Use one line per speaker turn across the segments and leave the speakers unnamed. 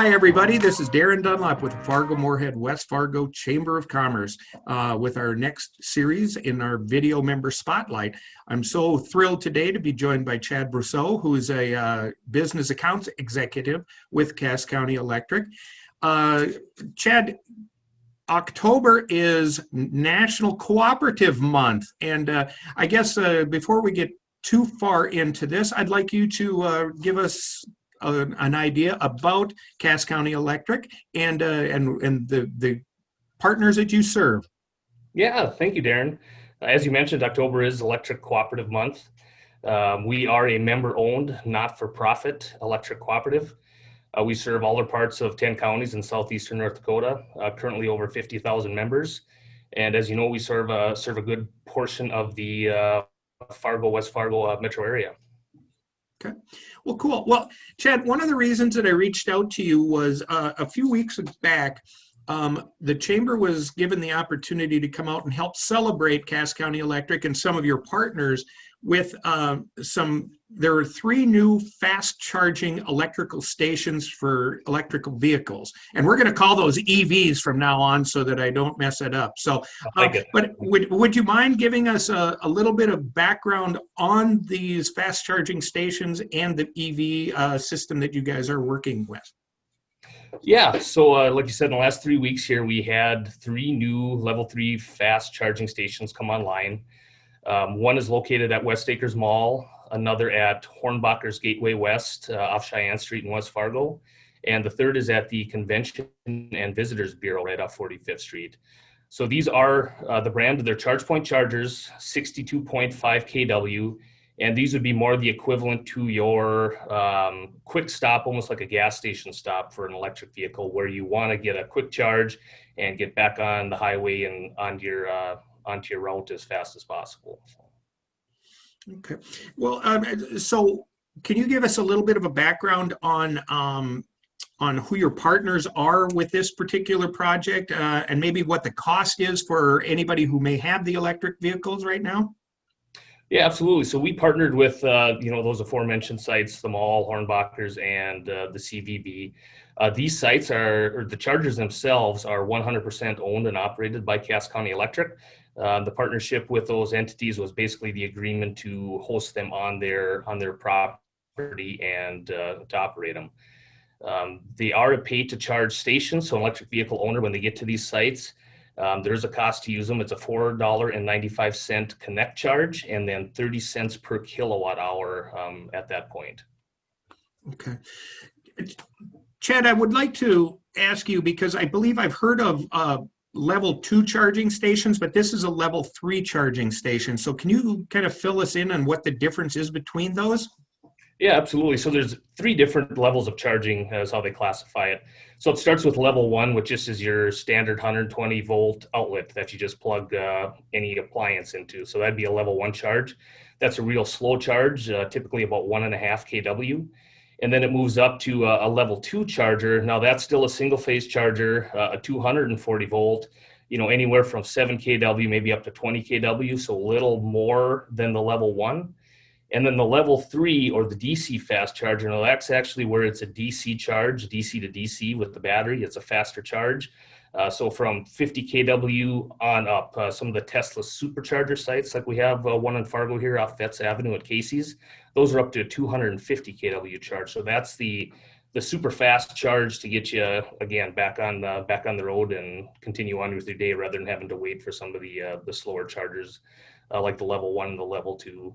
Hi, everybody. This is Darren Dunlap with the Fargo-Moorhead West Fargo Chamber of Commerce with our next series in our video member spotlight. I'm so thrilled today to be joined by Chad Brousseau, who is a business accounts executive with Cass County Electric. Chad, October is National Cooperative Month, and I guess before we get too far into this, I'd like you to give us an idea about Cass County Electric and the partners that you serve.
Yeah, thank you, Darren. As you mentioned, October is Electric Cooperative Month. We are a member-owned, not-for-profit electric cooperative. We serve all the parts of 10 counties in southeastern North Dakota, currently over 50,000 members. And as you know, we serve a good portion of the West Fargo metro area.
Okay. Well, cool. Well, Chad, one of the reasons that I reached out to you was a few weeks back, the Chamber was given the opportunity to come out and help celebrate Cass County Electric and some of your partners with there are 3 new fast charging electrical stations for electrical vehicles. And we're going to call those EVs from now on so that I don't mess it up. So, but would you mind giving us a little bit of background on these fast charging stations and the EV system that you guys are working with?
Yeah, so like you said, in the last 3 weeks here, we had 3 new level 3 fast charging stations come online. One is located at West Acres Mall, another at Hornbacher's Gateway West off Cheyenne Street in West Fargo, and the third is at the Convention and Visitors Bureau right off 45th Street. So these are the brand of their ChargePoint chargers, 62.5 kW, and these would be more the equivalent to your quick stop, almost like a gas station stop for an electric vehicle, where you want to get a quick charge and get back on the highway and onto your route as fast as possible.
Okay. Well, so can you give us a little bit of a background on who your partners are with this particular project, and maybe what the cost is for anybody who may have the electric vehicles right now?
Yeah, absolutely. So we partnered with those aforementioned sites, the mall, Hornbachers, and the CVB. These sites the chargers themselves are 100% owned and operated by Cass County Electric. The partnership with those entities was basically the agreement to host them on their property and to operate them. They are a pay-to-charge station, so an electric vehicle owner, when they get to these sites, there's a cost to use them. It's a $4.95 connect charge, and then 30 cents per kilowatt hour at that point.
Okay. Chad, I would like to ask you, because I believe I've heard of level 2 charging stations, but this is a level 3 charging station. So can you kind of fill us in on what the difference is between those?
Yeah, absolutely. So there's 3 different levels of charging as how they classify it. So it starts with level 1, which just is your standard 120 volt outlet that you just plug any appliance into. So that'd be a level 1 charge. That's a real slow charge, typically about 1.5 kW. And then it moves up to a level 2 charger. Now that's still a single phase charger, a 240 volt, anywhere from 7 kW, maybe up to 20 kW. So a little more than the level 1. And then the level 3, or the DC fast charger, now that's actually where it's a DC charge, DC to DC with the battery. It's a faster charge. So from 50 kW on up, some of the Tesla supercharger sites, like we have one in Fargo here off Betts Avenue at Casey's, those are up to a 250 kW charge. So that's the super fast charge to get you, again, back on the road and continue on with your day, rather than having to wait for some of the slower chargers like the level 1 and the level 2.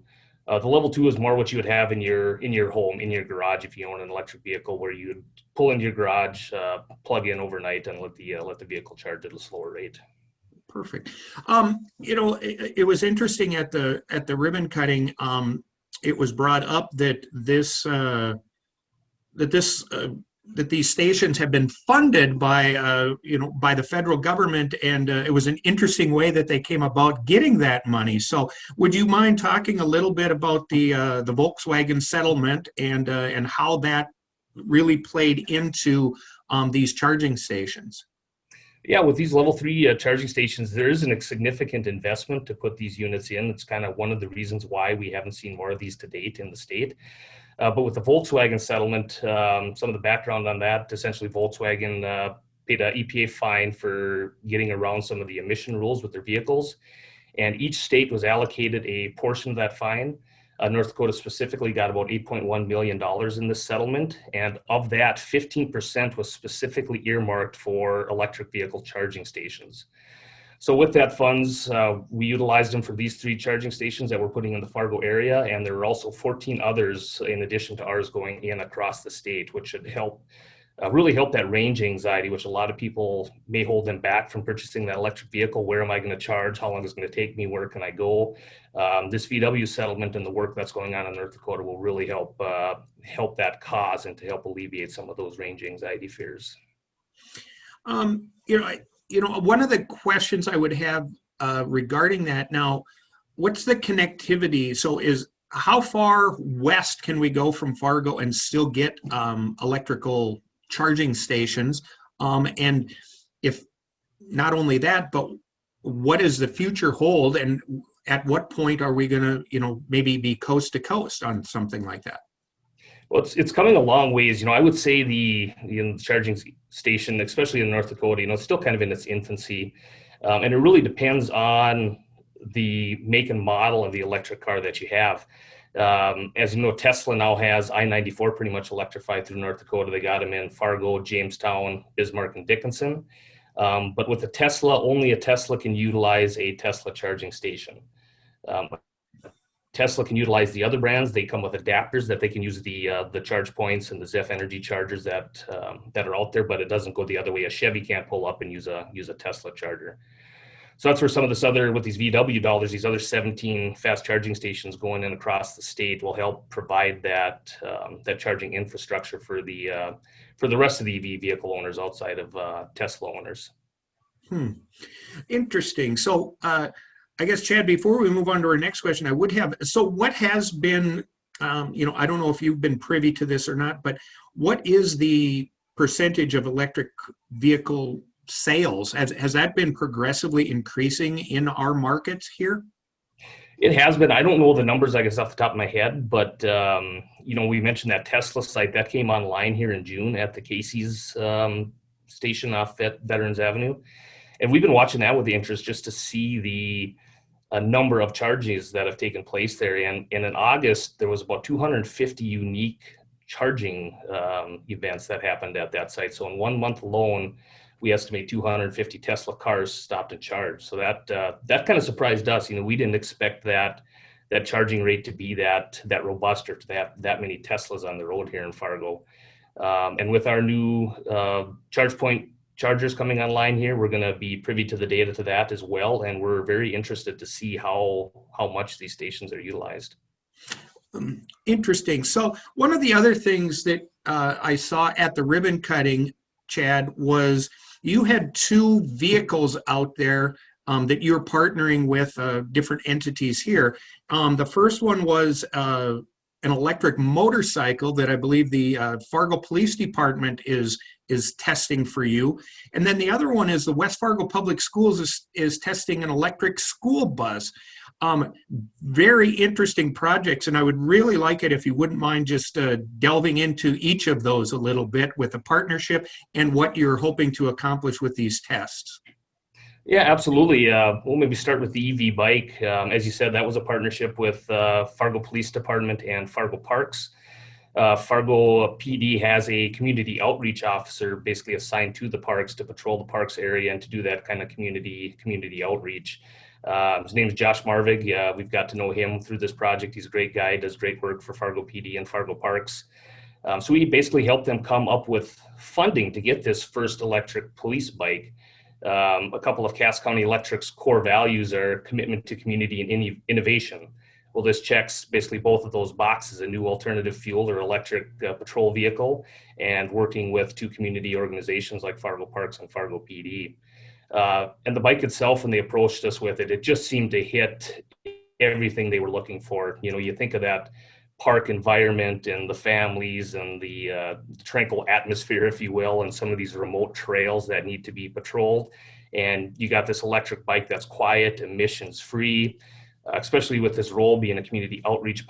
The level 2 is more what you would have in your home, in your garage, if you own an electric vehicle, where you would pull into your garage, plug in overnight, and let the vehicle charge at a slower rate.
Perfect. It was interesting at the ribbon cutting. It was brought up that these stations have been funded by the federal government, and it was an interesting way that they came about getting that money. So would you mind talking a little bit about the Volkswagen settlement and how that really played into these charging stations?
Yeah, with these level 3 charging stations, there is a significant investment to put these units in. It's kind of one of the reasons why we haven't seen more of these to date in the state. But with the Volkswagen settlement, some of the background on that, essentially Volkswagen paid an EPA fine for getting around some of the emission rules with their vehicles. And each state was allocated a portion of that fine. North Dakota specifically got about $8.1 million in this settlement. And of that, 15% was specifically earmarked for electric vehicle charging stations. So with that funds, we utilized them for these 3 charging stations that we're putting in the Fargo area. And there were also 14 others in addition to ours going in across the state, which should help really help that range anxiety, which a lot of people may hold them back from purchasing that electric vehicle. Where am I going to charge? How long is it going to take me? Where can I go? This VW settlement and the work that's going on in North Dakota will really help that cause and to help alleviate some of those range anxiety fears.
One of the questions I would have regarding that now, what's the connectivity? So how far west can we go from Fargo and still get electrical charging stations? And if not only that, but what does the future hold? And at what point are we going to, maybe be coast to coast on something like that?
Well, it's coming a long ways. I would say the charging station, especially in North Dakota, it's still kind of in its infancy. And it really depends on the make and model of the electric car that you have. As you know, Tesla now has I-94 pretty much electrified through North Dakota. They got them in Fargo, Jamestown, Bismarck, and Dickinson. But with a Tesla, only a Tesla can utilize a Tesla charging station. Tesla can utilize the other brands. They come with adapters that they can use the charge points and the Zeph energy chargers that are out there, but it doesn't go the other way. A Chevy can't pull up and use a Tesla charger. So that's where some of this with these VW dollars, these other 17 fast charging stations going in across the state will help provide that charging infrastructure for the rest of the EV vehicle owners outside of Tesla owners.
Interesting. So I guess, Chad, before we move on to our next question, so what has been, I don't know if you've been privy to this or not, but what is the percentage of electric vehicle sales? Has that been progressively increasing in our markets here?
It has been. I don't know the numbers, I guess, off the top of my head, but, we mentioned that Tesla site that came online here in June at the Casey's station off Veterans Avenue. And we've been watching that with the interest just to see the number of charges that have taken place there. And in August, there was about 250 unique charging events that happened at that site. So in 1 month alone, we estimate 250 Tesla cars stopped and charged. So that kind of surprised us. We didn't expect that charging rate to be that robust or to have that many Teslas on the road here in Fargo. And with our new charge point chargers coming online here, we're going to be privy to the data to that as well, and we're very interested to see how much these stations are utilized.
Interesting. So one of the other things that I saw at the ribbon cutting, Chad, was you had 2 vehicles out there that you're partnering with different entities here. The first one was an electric motorcycle that I believe the Fargo Police Department is testing for you. And then the other one is the West Fargo Public Schools is testing an electric school bus. Very interesting projects, and I would really like it if you wouldn't mind just delving into each of those a little bit with the partnership and what you're hoping to accomplish with these tests.
Yeah, absolutely. We'll maybe start with the EV bike. As you said, that was a partnership with Fargo Police Department and Fargo Parks. Fargo PD has a community outreach officer basically assigned to the parks to patrol the parks area and to do that kind of community outreach. His name is Josh Marvig. We've got to know him through this project. He's a great guy, does great work for Fargo PD and Fargo Parks. So we basically helped them come up with funding to get this first electric police bike. A couple of Cass County Electric's core values are commitment to community and innovation. Well, this checks basically both of those boxes: a new alternative fuel or electric patrol vehicle, and working with 2 community organizations like Fargo Parks and Fargo PD. And the bike itself, when they approached us with it, it just seemed to hit everything they were looking for. You think of that park environment and the families and the tranquil atmosphere, if you will, and some of these remote trails that need to be patrolled. And you got this electric bike that's quiet, emissions free, especially with his role being a community outreach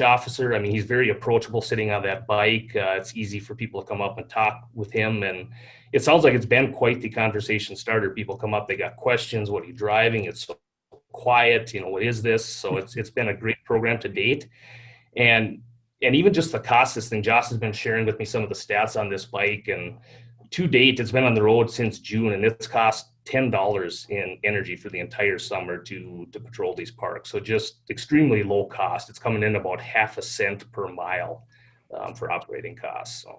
officer. I mean, he's very approachable sitting on that bike. It's easy for people to come up and talk with him. And it sounds like it's been quite the conversation starter. People come up, they got questions. What are you driving? It's so quiet. What is this? So it's been a great program to date. And even just the cost of this thing, Josh has been sharing with me some of the stats on this bike. And to date, it's been on the road since June, and it's cost $10 in energy for the entire summer to patrol these parks. So just extremely low cost. It's coming in about half a cent per mile for operating costs. So.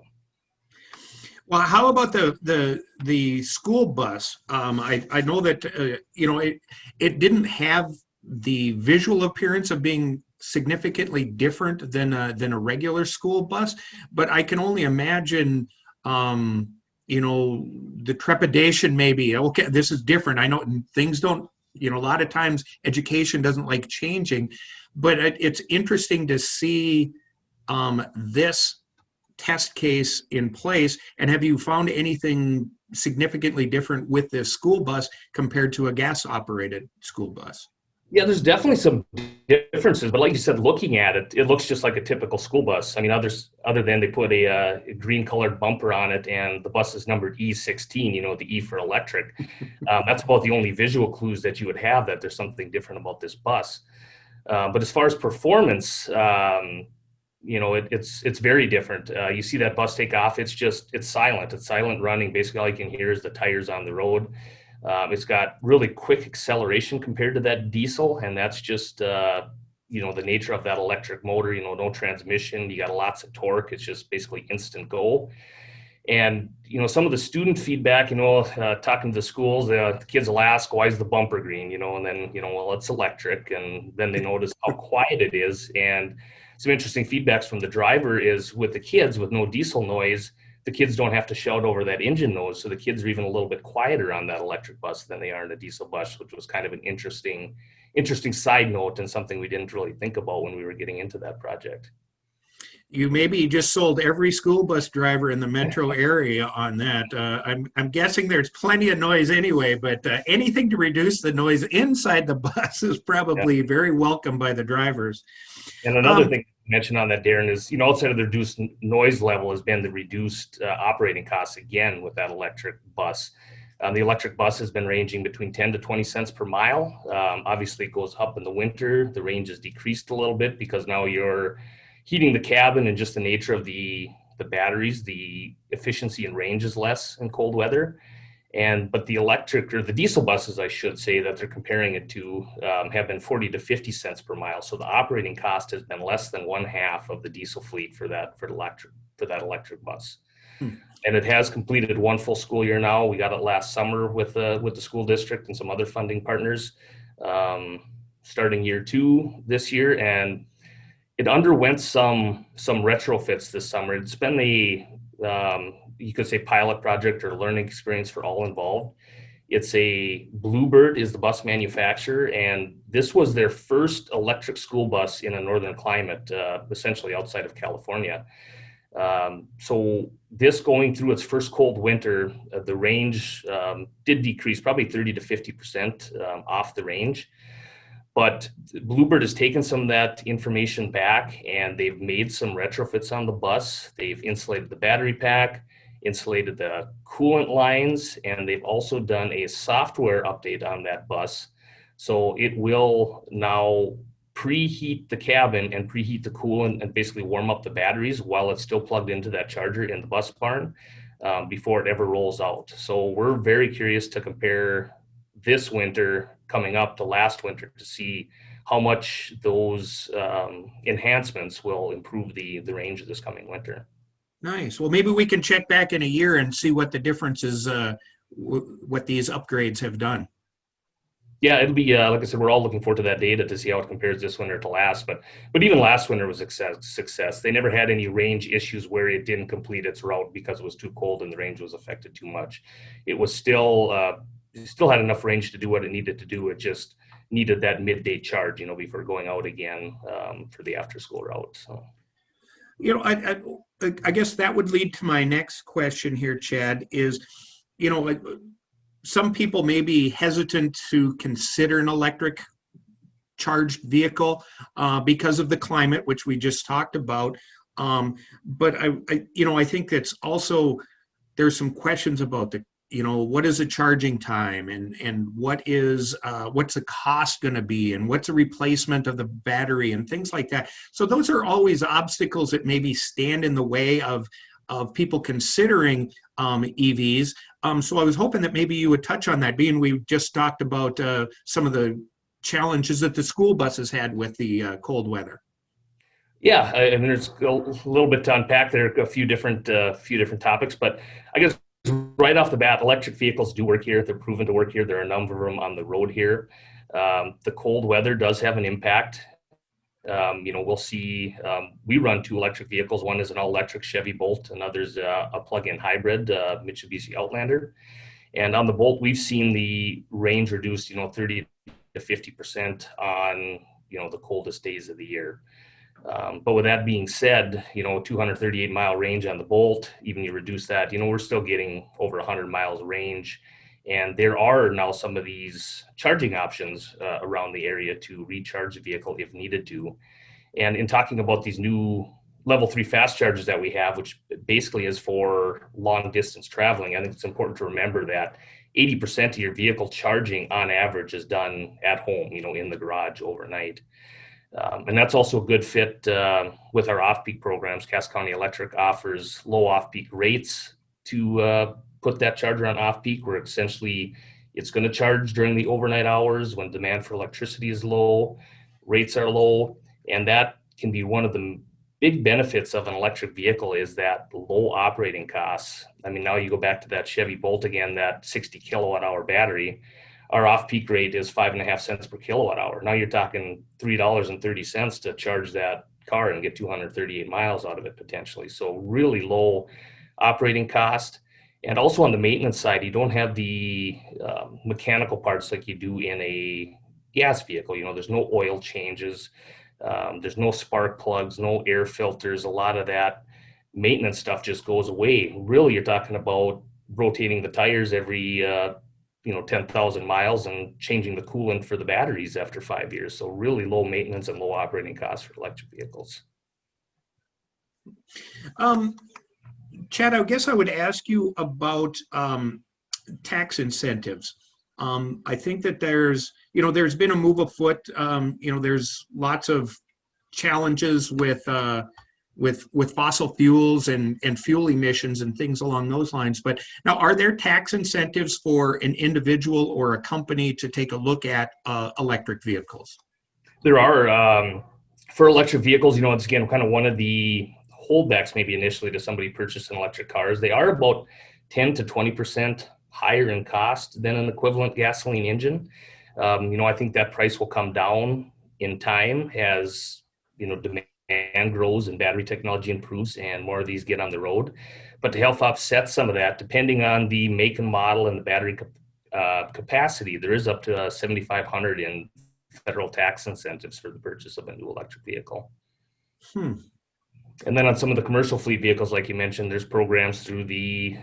Well, how about the school bus? I know that it didn't have the visual appearance of being significantly different than a regular school bus, but I can only imagine the trepidation maybe. Okay, this is different. I know things don't. A lot of times education doesn't like changing, but it's interesting to see this test case in place. And have you found anything significantly different with this school bus compared to a gas operated school bus?
Yeah, there's definitely some differences, but like you said, looking at it, it looks just like a typical school bus. I mean, other than they put a green colored bumper on it and the bus is numbered E16, the E for electric. That's about the only visual clues that you would have that there's something different about this bus. But as far as performance, it's very different. You see that bus take off, it's silent. It's silent running. Basically, all you can hear is the tires on the road. It's got really quick acceleration compared to that diesel, and that's just the nature of that electric motor. No transmission. You got lots of torque. It's just basically instant go. And some of the student feedback, talking to the schools, the kids will ask, "Why is the bumper green?" And then well, it's electric, and then they notice how quiet it is. And some interesting feedbacks from the driver is with the kids with no diesel noise. The kids don't have to shout over that engine noise, so the kids are even a little bit quieter on that electric bus than they are in a diesel bus, which was kind of an interesting side note and something we didn't really think about when we were getting into that project.
You maybe just sold every school bus driver in the metro area on that. I'm guessing there's plenty of noise anyway, but anything to reduce the noise inside the bus is probably very welcome by the drivers.
And another thing to mention on that, Darren, is, outside of the reduced noise level has been the reduced operating costs again with that electric bus. The electric bus has been ranging between 10 to 20 cents per mile. Obviously, it goes up in the winter. The range is decreased a little bit because now you're heating the cabin, and just the nature of the batteries, the efficiency and range is less in cold weather. But the electric, or the diesel buses, I should say, that they're comparing it to have been 40 to 50 cents per mile. So the operating cost has been less than 1/2 of the diesel fleet for that electric bus. And it has completed one full school year now. We got it last summer with the school district and some other funding partners, starting year 2 this year. And it underwent some retrofits this summer. It's been you could say pilot project or learning experience for all involved. It's a Bluebird is the bus manufacturer, and this was their first electric school bus in a northern climate, essentially outside of California. So this going through its first cold winter, the range did decrease probably 30 to 50% off the range. But Bluebird has taken some of that information back, and they've made some retrofits on the bus. They've insulated the battery pack, insulated the coolant lines, and they've also done a software update on that bus. So it will now preheat the cabin and preheat the coolant and basically warm up the batteries while it's still plugged into that charger in the bus barn before it ever rolls out. So we're very curious to compare this winter coming up to last winter to see how much those enhancements will improve the range of this coming winter.
Nice. Well, maybe we can check back in a year and see what the difference is, what these upgrades have done.
Yeah, it'll be, like I said, we're all looking forward to that data to see how it compares this winter to last. But even last winter was a success. They never had any range issues where it didn't complete its route because it was too cold and the range was affected too much. It was still had enough range to do what it needed to do. It just needed that midday charge, before going out again for the after school route. So.
I guess that would lead to my next question here, Chad, is, some people may be hesitant to consider an electric charged vehicle because of the climate, which we just talked about. But I think that's also, there's some questions about what is the charging time, and what's the cost going to be, and what's a replacement of the battery and things like that. So those are always obstacles that maybe stand in the way of people considering EVs. So I was hoping that maybe you would touch on that, being we just talked about some of the challenges that the school buses had with the cold weather.
Yeah, I mean, there's a little bit to unpack there, a few different topics, but I guess right off the bat, electric vehicles do work here. They're proven to work here. There are a number of them on the road here. The cold weather does have an impact. We'll see, we run 2 electric vehicles. One is an all-electric Chevy Bolt, another's a plug-in hybrid Mitsubishi Outlander. And on the Bolt, we've seen the range reduced, 30 to 50% on, the coldest days of the year. But with that being said, 238 mile range on the Bolt, even you reduce that, we're still getting over 100 miles range. And there are now some of these charging options around the area to recharge the vehicle if needed to. And in talking about these new level 3 fast chargers that we have, which basically is for long distance traveling, I think it's important to remember that 80% of your vehicle charging on average is done at home, in the garage overnight. And that's also a good fit with our off-peak programs. Cass County Electric offers low off-peak rates to put that charger on off-peak, where essentially it's going to charge during the overnight hours when demand for electricity is low, rates are low, and that can be one of the big benefits of an electric vehicle, is that low operating costs. I mean, now you go back to that Chevy Bolt again, that 60 kilowatt hour battery. Our off-peak rate is 5.5 cents per kilowatt hour. Now you're talking $3.30 to charge that car and get 238 miles out of it potentially. So really low operating cost. And also on the maintenance side, you don't have the mechanical parts like you do in a gas vehicle. There's no oil changes, there's no spark plugs, no air filters. A lot of that maintenance stuff just goes away. Really, you're talking about rotating the tires every 10,000 miles and changing the coolant for the batteries after 5 years. So really low maintenance and low operating costs for electric vehicles.
Chad, I guess I would ask you about tax incentives. I think that there's been a move afoot. There's lots of challenges with fossil fuels and fuel emissions and things along those lines. But now, are there tax incentives for an individual or a company to take a look at electric vehicles?
There are. For electric vehicles, it's again kind of one of the holdbacks maybe initially to somebody purchasing electric cars. They are about 10 to 20% higher in cost than an equivalent gasoline engine. I think that price will come down in time as, demand grows and battery technology improves and more of these get on the road. But to help offset some of that, depending on the make and model and the battery capacity, there is up to $7,500 in federal tax incentives for the purchase of a new electric vehicle. And then on some of the commercial fleet vehicles, like you mentioned, there's programs through the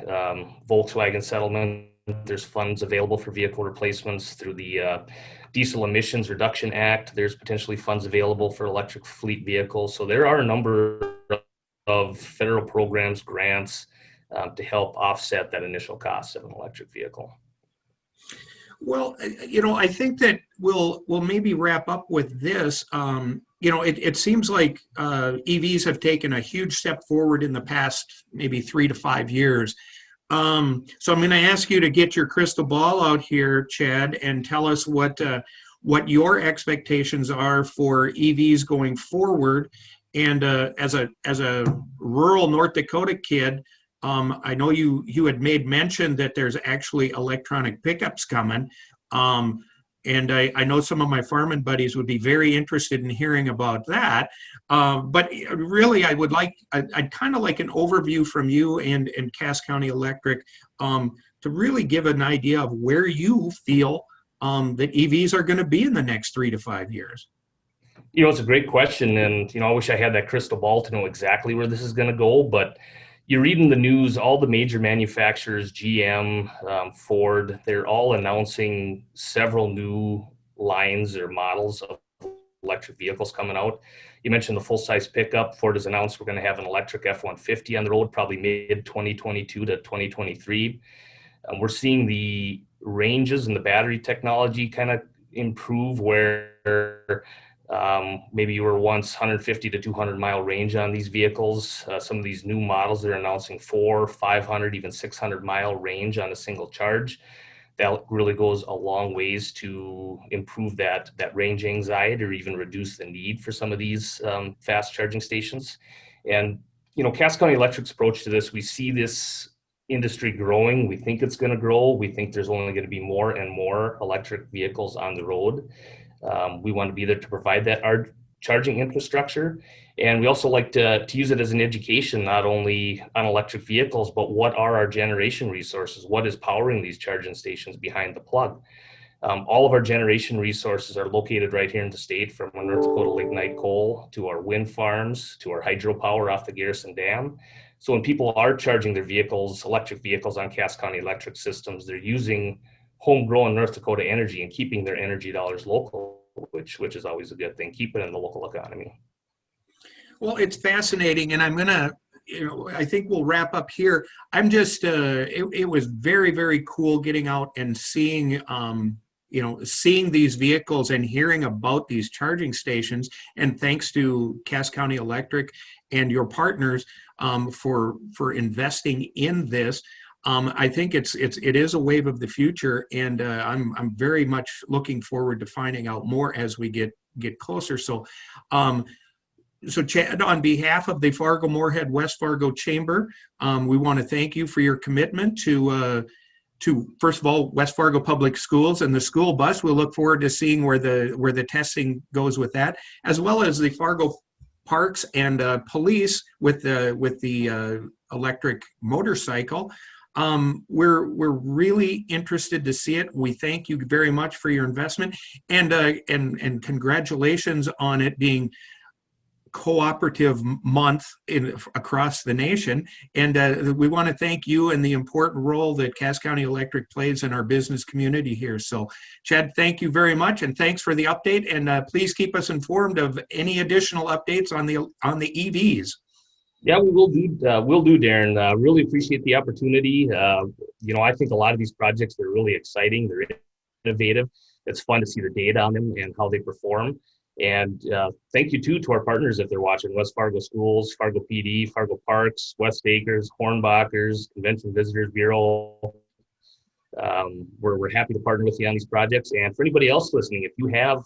Volkswagen settlement. There's funds available for vehicle replacements through the Diesel Emissions Reduction Act. There's potentially funds available for electric fleet vehicles. So there are a number of federal programs, grants to help offset that initial cost of an electric vehicle.
Well, I think that we'll maybe wrap up with this. It seems like EVs have taken a huge step forward in the past maybe 3 to 5 years. So I'm going to ask you to get your crystal ball out here, Chad, and tell us what your expectations are for EVs going forward. And as a rural North Dakota kid, I know you had made mention that there's actually electronic pickups coming. And I know some of my farming buddies would be very interested in hearing about that. But really, I'd kind of like an overview from you and Cass County Electric to really give an idea of where you feel that EVs are going to be in the next 3 to 5 years.
It's a great question. And, I wish I had that crystal ball to know exactly where this is going to go. But you're reading the news, all the major manufacturers, GM, Ford, they're all announcing several new lines or models of electric vehicles coming out. You mentioned the full-size pickup. Ford has announced we're going to have an electric F-150 on the road, probably mid-2022 to 2023. We're seeing the ranges and the battery technology kind of improve, where maybe you were once 150 to 200 mile range on these vehicles. Some of these new models, they're announcing 400, 500, even 600 mile range on a single charge. That really goes a long ways to improve that range anxiety, or even reduce the need for some of these fast charging stations. And, Cass County Electric's approach to this, we see this industry growing. We think it's going to grow. We think there's only going to be more and more electric vehicles on the road. We want to be there to provide that charging infrastructure. And we also like to use it as an education, not only on electric vehicles, but what are our generation resources? What is powering these charging stations behind the plug? All of our generation resources are located right here in the state, from our North Dakota lignite coal to our wind farms to our hydropower off the Garrison Dam. So when people are charging their vehicles, electric vehicles on Cass County Electric systems, they're using homegrown North Dakota energy and keeping their energy dollars local, which is always a good thing. Keep it in the local economy.
Well, it's fascinating, and I'm going to, I think we'll wrap up here. I'm just, it was very, very cool getting out and seeing, seeing these vehicles and hearing about these charging stations. And thanks to Cass County Electric and your partners for investing in this. I think it is a wave of the future, and I'm very much looking forward to finding out more as we get closer. So, Chad, on behalf of the Fargo-Moorhead West Fargo Chamber, we want to thank you for your commitment to first of all, West Fargo Public Schools and the school bus. We'll look forward to seeing where the testing goes with that, as well as the Fargo Parks and police with the electric motorcycle. We're really interested to see it. We thank you very much for your investment, and congratulations on it being Cooperative Month across the nation. And we want to thank you and the important role that Cass County Electric plays in our business community here. So, Chad, thank you very much, and thanks for the update. And please keep us informed of any additional updates on the EVs.
Yeah, we will do. Darren. Really appreciate the opportunity. I think a lot of these projects, they're really exciting. They're innovative. It's fun to see the data on them and how they perform. And thank you too to our partners if they're watching: West Fargo Schools, Fargo PD, Fargo Parks, West Acres, Hornbachers, Convention Visitors Bureau. We're happy to partner with you on these projects. And for anybody else listening, if you have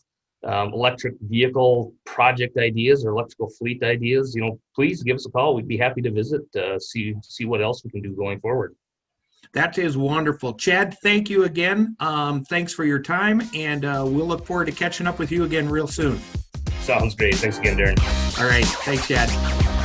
electric vehicle project ideas or electrical fleet ideas, please give us a call. We'd be happy to visit, see what else we can do going forward.
That is wonderful. Chad, thank you again. Thanks for your time, and we'll look forward to catching up with you again real soon.
Sounds great. Thanks again, Darren.
All right. Thanks, Chad.